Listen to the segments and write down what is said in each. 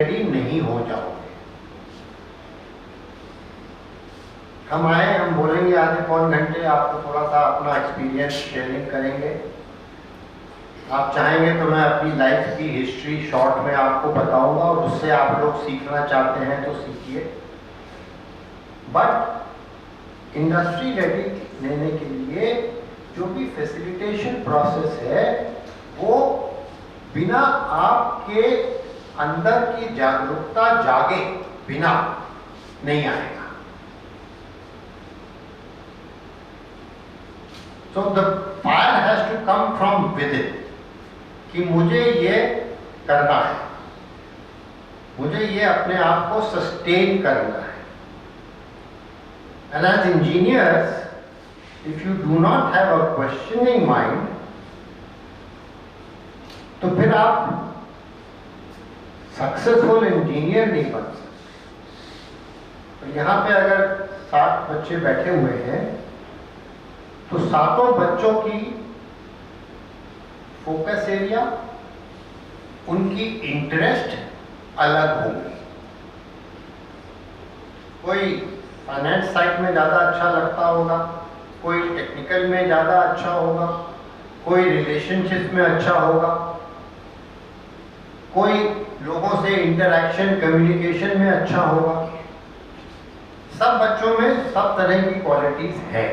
Ready नहीं हो जाओगे। हम आए, हम बोलेंगे आधे पौन घंटे, आपको थोड़ा सा अपना एक्सपीरियंस शेयरिंग करेंगे। आप चाहेंगे तो मैं अपनी लाइफ की हिस्ट्री शॉर्ट में आपको बताऊंगा और उससे आप लोग सीखना चाहते हैं तो सीखिए। बट इंडस्ट्री रेडी लेने के लिए जो भी फैसिलिटेशन प्रोसेस है वो बिना आपके अंदर की जागरूकता जागे बिना नहीं आएगा। So the fire has to come from within कि मुझे ये करना है, मुझे ये अपने आप को सस्टेन करना है। And as engineers, if you do not have a questioning mind, तो फिर आप सक्सेसफुल इंजीनियर नहीं बन सकते। तो यहाँ पे अगर 60 बच्चे बैठे हुए हैं तो सातों बच्चों की फोकस एरिया, उनकी इंटरेस्ट अलग होंगी। कोई फाइनेंस साइड में ज़्यादा अच्छा लगता होगा, कोई टेक्निकल में ज़्यादा अच्छा होगा, कोई रिलेशनशिप में अच्छा होगा, कोई लोगों से इंटरैक्शन कम्युनिकेशन में अच्छा होगा। सब बच्चों में सब तरह की क्वालिटीज है।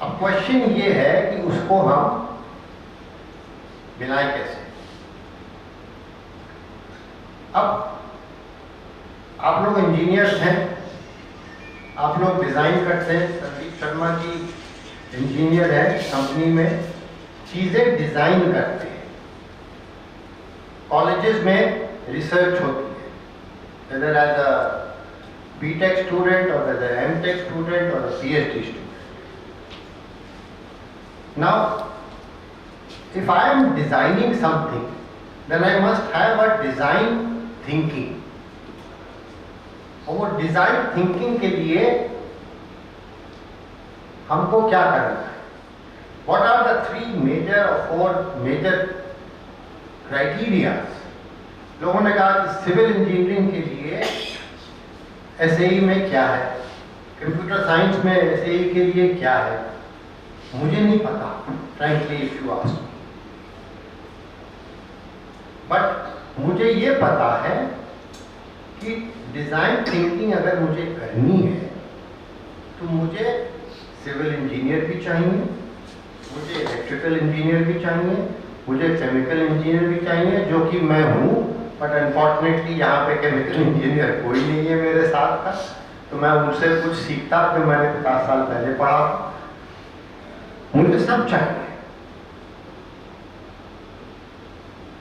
अब क्वेश्चन ये है कि उसको हम मिलाएं कैसे। अब आप लोग इंजीनियर्स हैं, आप लोग डिजाइन करते हैं। संदीप शर्मा जी इंजीनियर है, कंपनी में चीजें डिजाइन करते हैं। कॉलेजेस में रिसर्च होती है, whether as a BTech student or as a MTech student or a PhD student. Now, if I am designing something, then I must have a design thinking. और वो design thinking के लिए हमको क्या करना है? What are the 3 major or 4 major criteria? लोगों ने कहा कि सिविल इंजीनियरिंग के लिए एसएई में क्या है, कंप्यूटर साइंस में एसएई के लिए क्या है, मुझे नहीं पता frankly if you ask. But मुझे ये पता है कि डिजाइन थिंकिंग अगर मुझे करनी है तो मुझे सिविल इंजीनियर भी चाहिए, मुझे इलेक्ट्रिकल इंजीनियर भी चाहिए, मुझे केमिकल इंजीनियर भी चाहिए, जो कि मैं हूँ। बट अनफॉर्चुनेटली यहाँ पे केमिकल इंजीनियर कोई नहीं है मेरे साथ का, तो मैं उनसे कुछ सीखता जो मैंने 50 साल पहले पढ़ा। मुझे सब चाहिए,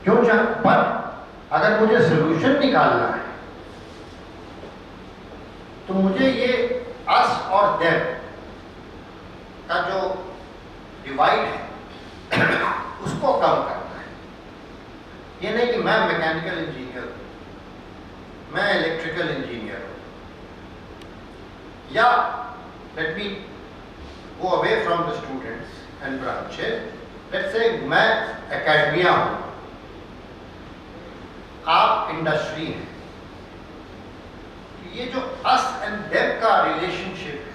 क्यों चाहिए? पर अगर मुझे सोल्यूशन निकालना है तो मुझे ये अस और देम का जो डिवाइड है उसको कम करना है। ये नहीं कि मैं मैकेनिकल इंजीनियर हूं, मैं इलेक्ट्रिकल इंजीनियर हूं, या let me go away from the students and branches. Let's say मैं एकेडमिया हूं, आप इंडस्ट्री हैं। ये जो अस एंड देम का रिलेशनशिप है,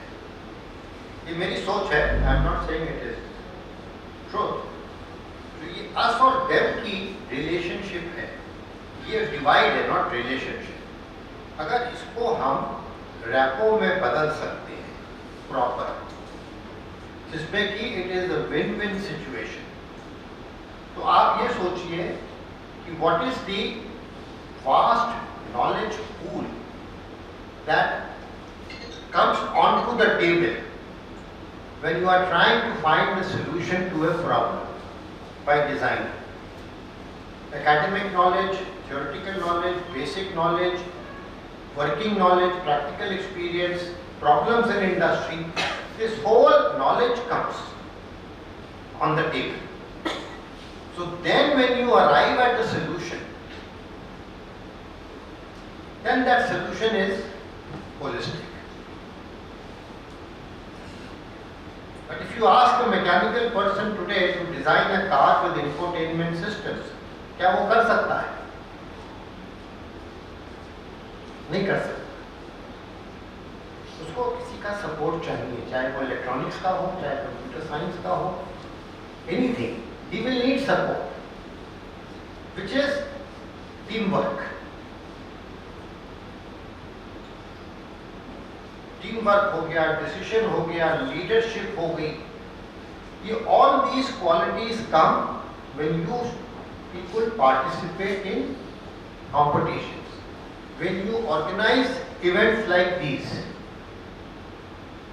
ये मेरी सोच है, I am not saying it is truth. तो ये अस और देम की रिलेशनशिप है, ये डिवाइड है, नॉट रिलेशनशिप। अगर इसको हम रैपो में बदल सकते हैं प्रॉपर, जिसमें कि it is a win win situation, तो आप ये सोचिए कि what is the vast knowledge pool that comes onto the table when you are trying to find the solution to a problem by design. Academic knowledge, theoretical knowledge, basic knowledge, working knowledge, practical experience, problems in industry, this whole knowledge comes on the table. So then when you arrive at the solution, then that solution is holistic. But if you ask a mechanical person today to design a car with infotainment systems, क्या वो कर सकता है? नहीं कर सकता, उसको किसी का सपोर्ट चाहिए, चाहे वो इलेक्ट्रॉनिक्स का हो, चाहे कंप्यूटर साइंस का हो, anything, he will need support, which is team work. Team work हो गया, डिसीजन हो गया, लीडरशिप हो गई, ये all these qualities come when you people participate in competitions, when you organize events like these।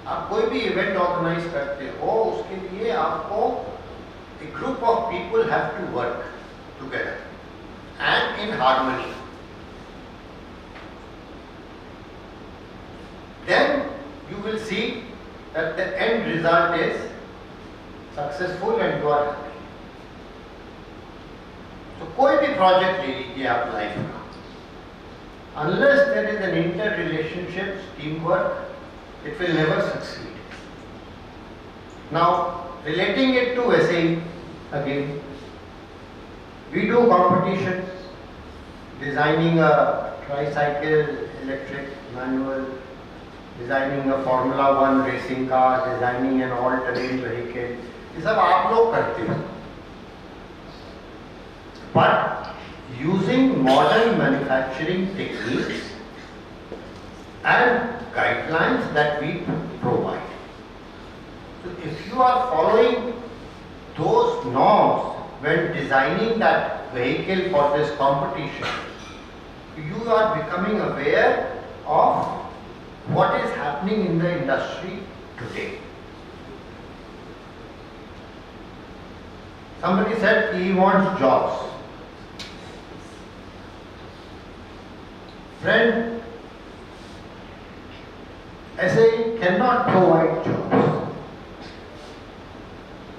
आप कोई भी इवेंट ऑर्गेनाइज करते हो, उसके लिए आपको a group of people have to work together and in harmony, then you will see that the end result is successful and you are happy। तो कोई भी प्रोजेक्ट ले लीजिए आप लाइफ का, unless there is an inter relationship, teamwork, it will never succeed। Now relating it to SAE again, we do competitions, designing a tricycle, electric, manual, designing a Formula 1 racing car, designing an all-terrain vehicle, ये सब आप लोग करते हो, but using modern manufacturing techniques and guidelines that we provide। So if you are following those norms when designing that vehicle for this competition, you are becoming aware of what is happening in the industry today। Somebody said he wants jobs। Friend, SAE cannot provide jobs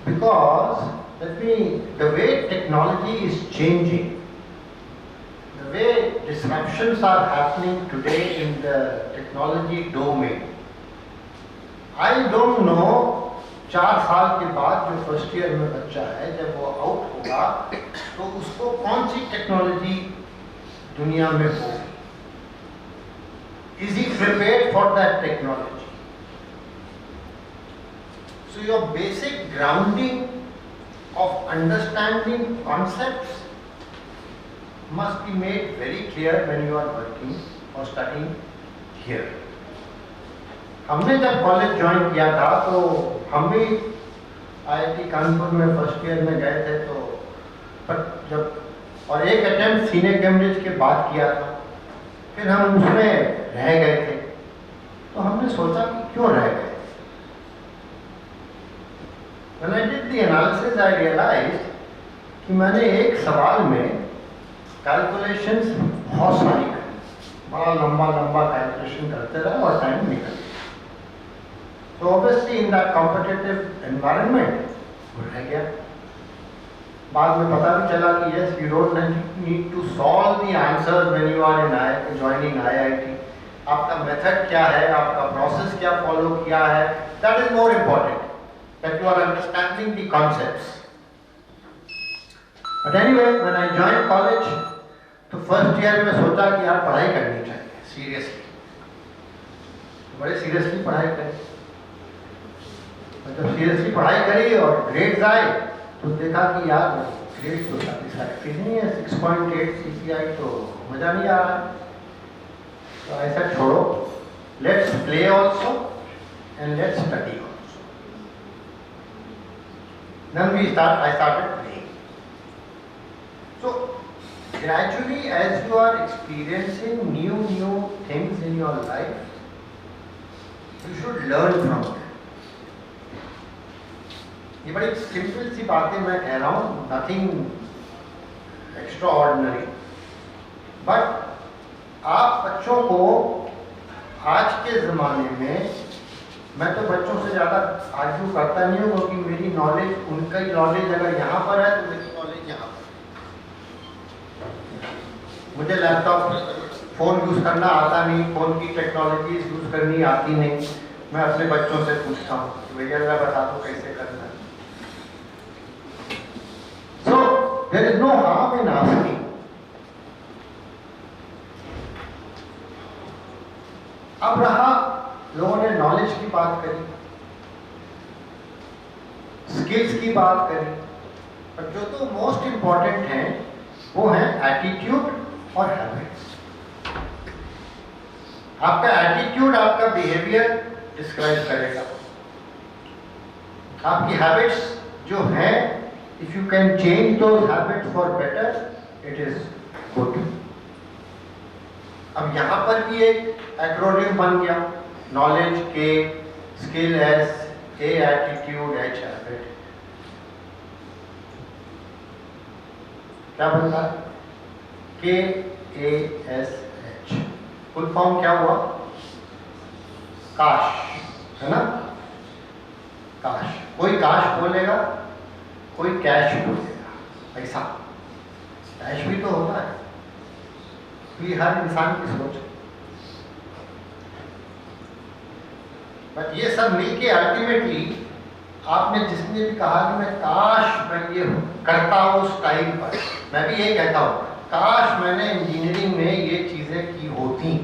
because the way technology is changing, the way disruptions are happening today in the technology domain, I don't know 4 साल के बाद जो first year में बच्चा है, जब वो out होगा तो उसको कौन सी टेक्नोलॉजी दुनिया में होगी, is he prepared for that technology? So your basic grounding of understanding concepts must be made very clear when you are working or studying here। हमने जब कॉलेज ज्वाइन किया था तो हम भी IIT कानपुर में फर्स्ट ईयर में गए थे, तो पर जब और एक अटेम्प्ट सीने कैम्ब्रिज के बाद किया था, फिर हम उसमें रह गए थे, तो हमने सोचा कि क्यों रह गए। When I did the analysis, I realized कि मैंने एक सवाल में कैलकुलेशंस बहुत सारी करी, बड़ा लंबा लंबा कैलकुलेशन करते रहे और टाइम निकल गया। So obviously in that competitive environment वो रह गया। बाद में पता भी चला कि yes, you don't need to solve the answers when you are in joining IIT। आपका मेथड क्या है, आपका प्रोसेस क्या फॉलो किया है, that is more important, that you are understanding the concepts। But anyway, when I joined college, तो first year में सोचा कि यार पढ़ाई करनी चाहिए सीरियसली, बड़े सीरियसली पढ़ाई करी। जब सीरियसली पढ़ाई करी और ग्रेड्स आए तो देखा कि यार ग्रेड तो सेटिस्फैक्ट्री नहीं है, 6.8 CPI तो मज़ा नहीं आ रहा है। तो ऐसा छोड़ो, let's play also and let's study also. Then I started playing। So gradually as you are experiencing new things in your life, you should learn from them। ये बड़ी सिंपल सी बातें मैं कह रहा हूँ, नथिंग एक्स्ट्रा ऑर्डिनरी, बट आप बच्चों को आज के ज़माने में, मैं तो बच्चों से ज़्यादा आर्ग्यू करता नहीं हूँ क्योंकि मेरी नॉलेज, उनका नॉलेज अगर यहाँ पर है तो मेरी नॉलेज यहाँ पर। मुझे लैपटॉप फ़ोन यूज़ करना आता नहीं, फ़ोन की टेक्नोलॉजीज यूज़ करनी आती नहीं, मैं अपने बच्चों से पूछता हूँ कि भैया जरा बता दो कैसे करना है। So there is no harm in asking, अब रहा, लोगों ने नॉलेज की बात करी, स्किल्स की बात करी, पर जो तो मोस्ट इंपॉर्टेंट है वो है एटीट्यूड और हैबिट्स। आपका एटीट्यूड आपका बिहेवियर डिस्क्राइब करेगा। आपकी हैबिट्स जो है, if you can change those habits for better, it is good. अब यहां पर भी एक एक्रोनिम बन गया, नॉलेज के, स्किल एस, ए एटीट्यूड, एच हैबिट। क्या बनता है? के A S H. Full form क्या हुआ? काश, है ना? काश। कोई काश बोलेगा, कोई कैश बोलेगा, पैसा। कैश भी तो होता है, ये हर इंसान की सोच है। बट ये सब मिलके अल्टीमेटली, आपने जिसने भी कहा कि मैं काश मैं ये करता हूँ उस टाइम पर, मैं भी यही कहता हूँ, काश मैंने इंजीनियरिंग में ये चीजें की होती,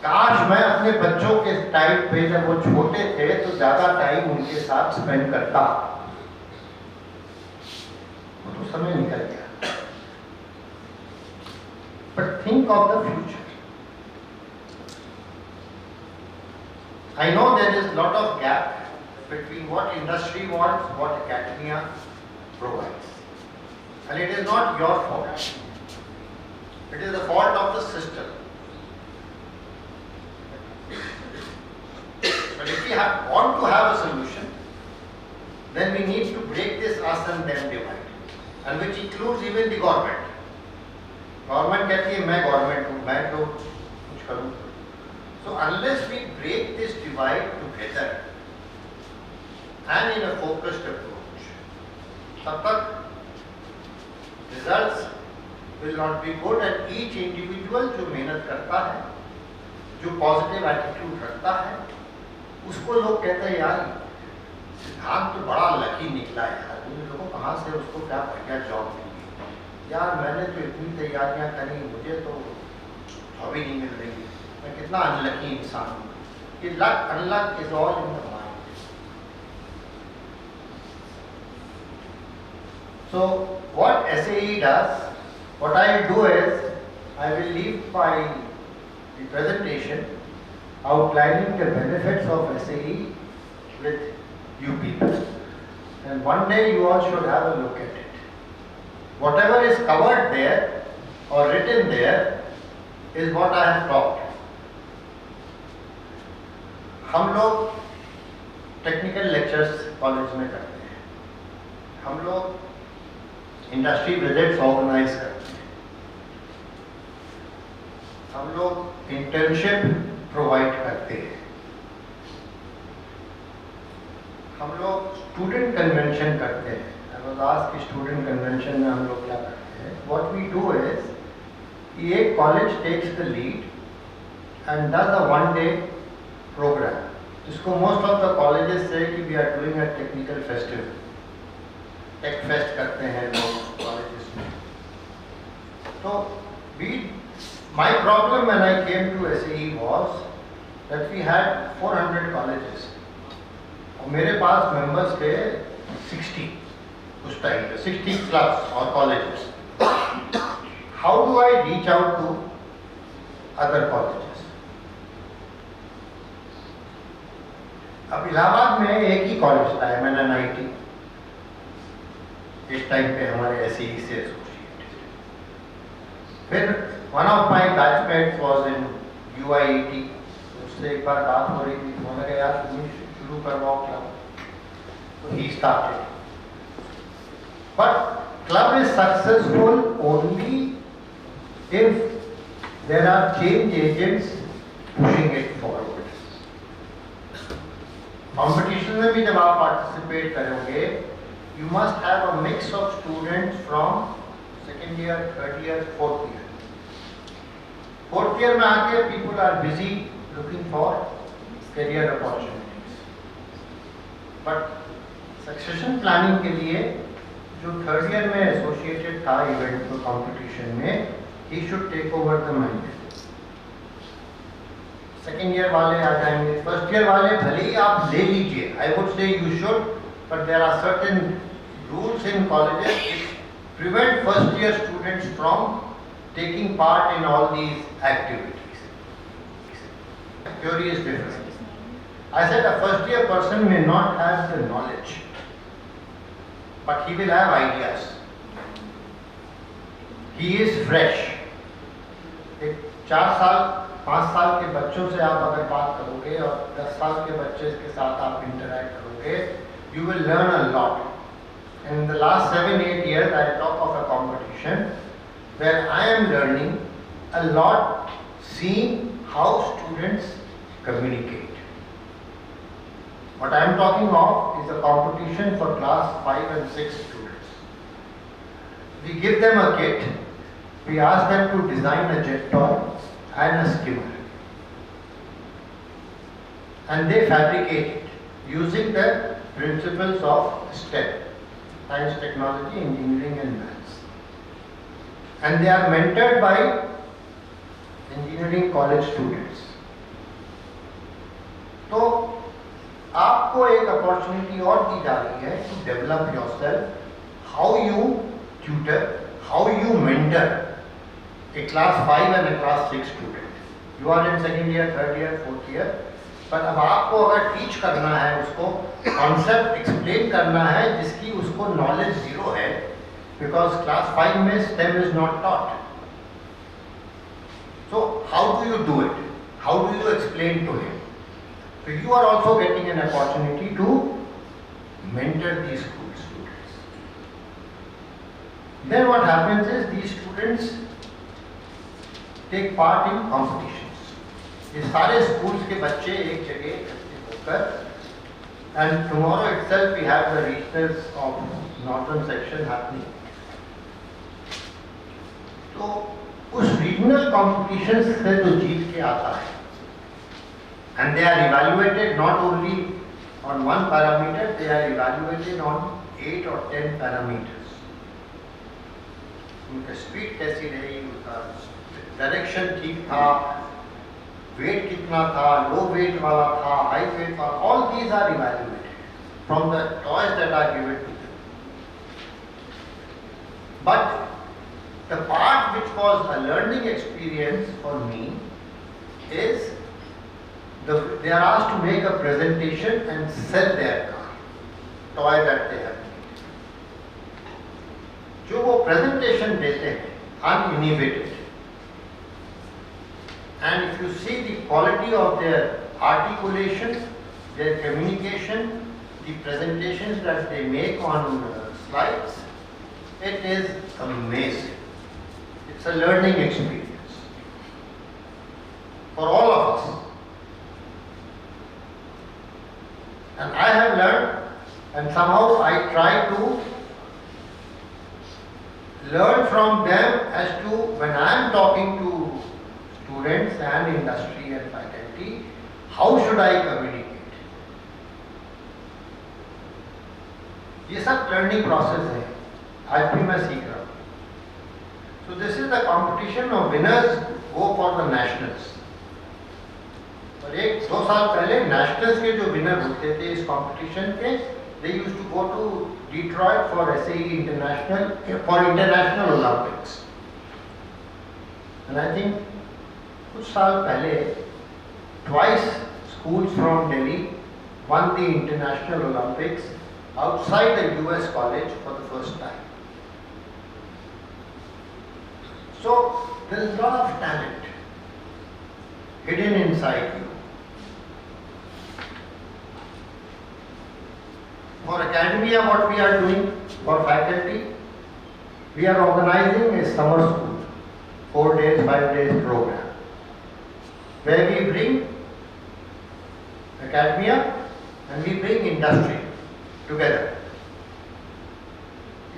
काश मैं अपने बच्चों के टाइम पे जब वो छोटे थे तो ज्यादा टाइम उनके साथ स्पेंड करता। वो तो समय निकल गया। But think of the future. I know there is lot of gap between what industry wants, what academia provides, and it is not your fault. It is the fault of the system. But if we want to have a solution, then we need to break this us and them divide, and which includes even the government. Government कहती है मैं government हूँ, मैं तो कुछ करूँ। So unless we break this divide together and in a focused approach, तब तक results will not be good, and each individual जो मेहनत करता है, जो positive attitude रखता है, उसको लोग कहते हैं यार सिद्धांत तो बड़ा लकी निकला है यार, उन लोगों को कहाँ से उसको क्या बढ़िया जॉब मिली यार, मैंने तो इतनी तैयारियां करी, मुझे तो जॉब ही नहीं मिल रही, मैं कितना अनलकी इंसान हूँ। ये लक अनलक is all in the mind. So what SAE does, what I will do is I will leave by the presentation outlining the benefits of SAE with you people, and one day you all should have a look at it. Whatever is covered there or written there is what I have taught. हम लोग technical lectures college में करते हैं, हम लोग industry visits organise करते हैं, हम लोग इंटर्नशिप प्रोवाइड करते हैं, हम लोग स्टूडेंट कन्वेंशन करते हैं। आई वाज आस्क्ड कि स्टूडेंट कन्वेंशन में हम लोग क्या करते हैं। व्हाट वी डू इज ये college takes the lead and does a one day program, जिसको most of the colleges say कि we are doing a technical festival, tech fest करते हैं लोग colleges में। तो my problem when I came to SAE was that we had 400 colleges और मेरे पास members थे 60 उस टाइम पे, 60 clubs और colleges. How do I reach out to other colleges? अब इलाहाबाद में एक ही कॉलेज था, MNNIT, इस टाइम पे हमारे SAE से एसोसिएटेड। फिर one of my batchmates was in UIET, उससे एक बार बात हो रही थी, उन्होंने कहा यार तुम शुरू करवाओ क्लब, तो he started. But club is successful only if there are change agents pushing it forward. Competition में भी जब आप पार्टिसिपेट करोगे, you must have a mix of students from second year, third year, fourth year. Fourth year में आके people are busy looking for career opportunities, but succession planning के लिए जो थर्ड ईयर में एसोसिएटेड था इवेंट को competition में, he should take over the mandate. Second year वाले आ जाएंगे, फर्स्ट ईयर वाले भले ही आप ले लीजिए, I would say you should, but there are certain rules in colleges which prevent first year students from taking part in all these activities. Theory is different. I said a first year person may not have the knowledge, but he will have ideas. He is fresh. एक 4 साल 5 साल के बच्चों से आप अगर बात करोगे और 10 साल के बच्चे के साथ आप इंटरैक्ट करोगे, you will learn a lot. In the last 7-8 years, I talk of a competition where I am learning a lot, seeing how students communicate. What I am talking of is a competition for class 5 and 6 students. We give them a kit, we ask them to design a jet toy and a skimmer. And they fabricate it using the principles of STEM. Science, Technology, Engineering and Maths. And they are mentored by engineering college students. तो आपको एक opportunity और दी जा रही है to develop yourself, how you tutor, how you mentor a class 5 and a class 6 student. You are in second year, third year, fourth year. पर अब आपको अगर टीच करना है, उसको कॉन्सेप्ट एक्सप्लेन करना है जिसकी उसको नॉलेज जीरो है, बिकॉज क्लास 5 में STEM is not taught. So how do you do it, how do you explain to him? So you are also getting an opportunity to mentor these school students. Then what happens is these students take part in competitions. ये सारे schools के बच्चे एक जगह इकट्ठे होकर, and tomorrow itself we have the regionals of northern section happening. तो उस regional competitions से जो जीत के आता है, and they are evaluated not only on one parameter, they are evaluated on 8 or 10 parameters. उनका स्पीड कैसी रही, उनका डायरेक्शन ठीक था, वेट कितना था, लो वेट वाला था, हाई वेट वाला, all these are evaluated from the toys that are given to them. But the part which was a learning experience for me is they are asked to make a presentation and sell their car, toy that they have made. जो वो presentation देते हैं, uninnovative. And if you see the quality of their articulation, their communication, the presentations that they make on slides, it is amazing. It's a learning experience for all of us. And I have learned, and somehow I try to learn from them as to when I am talking to students and industry and faculty, how should I communicate? ये सब learning process है, आज भी मैं सीख रहा हूँ. So this is the competition of winners go for the nationals. और 1-2 साल पहले nationals के जो winner होते थे इस competition के, they used to go to Detroit for SAE International, for International Olympics. And I think कुछ साल पहले twice schools from Delhi won the International Olympics outside the US college for the first time. So there is a lot of talent hidden inside you. For academia, what we are doing for faculty, we are organizing a summer school, 4 days, 5 days program, where we bring academia and we bring industry together.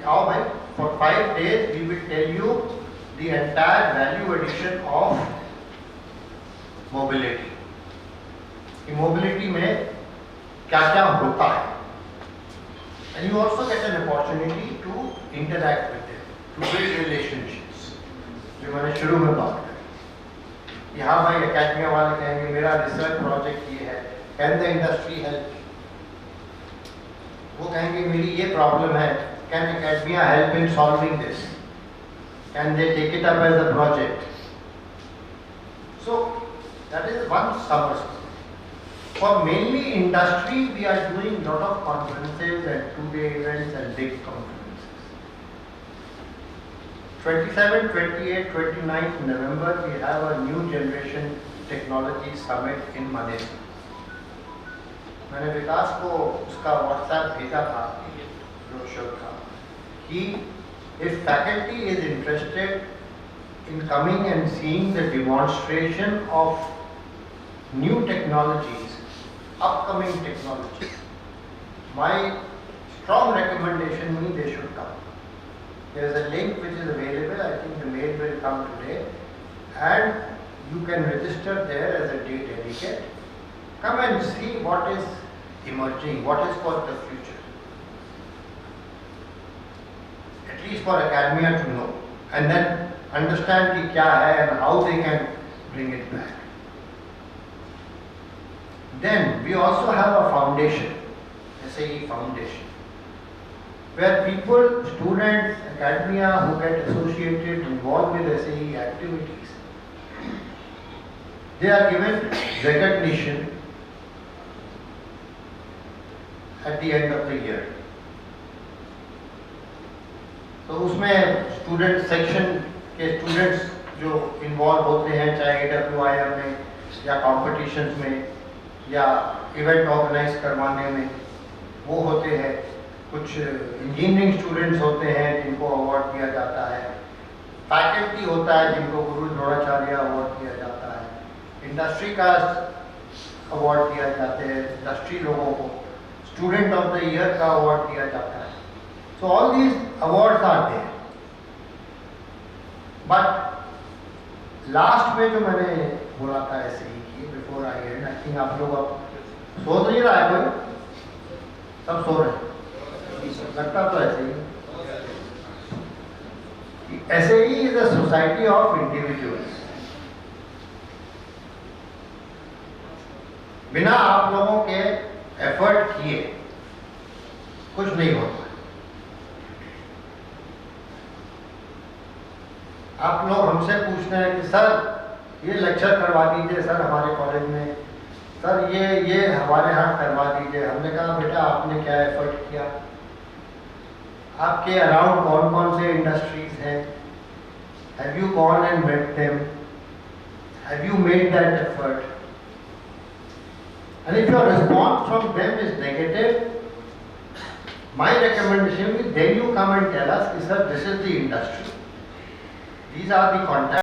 Now, for 5 days, we will tell you the entire value addition of mobility. कि mobility में क्या-क्या होता है. And you also get an opportunity to interact with them, to build relationships. जो मैंने शुरू में बात करी. कि हाँ भाई एकेडमिया वाले कहेंगे मेरा रिसर्च प्रोजेक्ट ये है, कैन द इंडस्ट्री हेल्प? वो कहेंगे मेरी ये प्रॉब्लम है, can academia help in solving this? Can they take it up as a project? So that is one summer school. For mainly industry, we are doing lot of conferences and two-day events and big conferences. 27, 28, 29th November, we have a new generation technology summit in Manila. मैंने विकास को उसका WhatsApp भेजा था, brochure का, कि if faculty is interested in coming and seeing the demonstration of new technologies, upcoming technologies, my strong recommendation is they should come. There is a link which is available, I think the mail will come today, and you can register there as a day delegate. Come and see what is emerging, what is for the future. At least for academia to know, and then understand कि क्या है and how they can bring it back. Then we also have a foundation, SAE Foundation, where people, students, academia who get associated, involved with SAE activities, they are given recognition at the end of the year. तो उसमें student section के students जो involve होते हैं, चाहे AWIR में या competitions में या इवेंट ऑर्गेनाइज करवाने में, वो होते हैं। कुछ इंजीनियरिंग स्टूडेंट्स होते हैं जिनको अवार्ड दिया जाता है, फैकल्टी होता है जिनको गुरु द्रोणाचार्य अवार्ड दिया जाता है, इंडस्ट्री का अवार्ड दिया जाते हैं, इंडस्ट्री लोगों को स्टूडेंट ऑफ द ईयर का अवार्ड दिया जाता है। So all these awards are there. But last में जो मैंने बोला था ऐसे ही कि before I and, I think आप लोग अब सो तो नहीं रहा है कोई, सब सो रहे हैं, लगता तो ऐसे ही। ऐसे he is a society of individuals. बिना आप लोगों के एफर्ट किए कुछ नहीं होता। आप लोग हमसे पूछते हैं कि सर ये लेक्चर करवा दीजिए सर हमारे कॉलेज में, सर ये हमारे यहाँ करवा दीजिए। हमने कहा बेटा आपने क्या एफर्ट किया, आपके अराउंड कौन कौन से इंडस्ट्रीज हैं, have you gone and met them, have you made that effort? And if your response from them is negative, my recommendation is then you come and tell us कि sir this is the industry, these are the contacts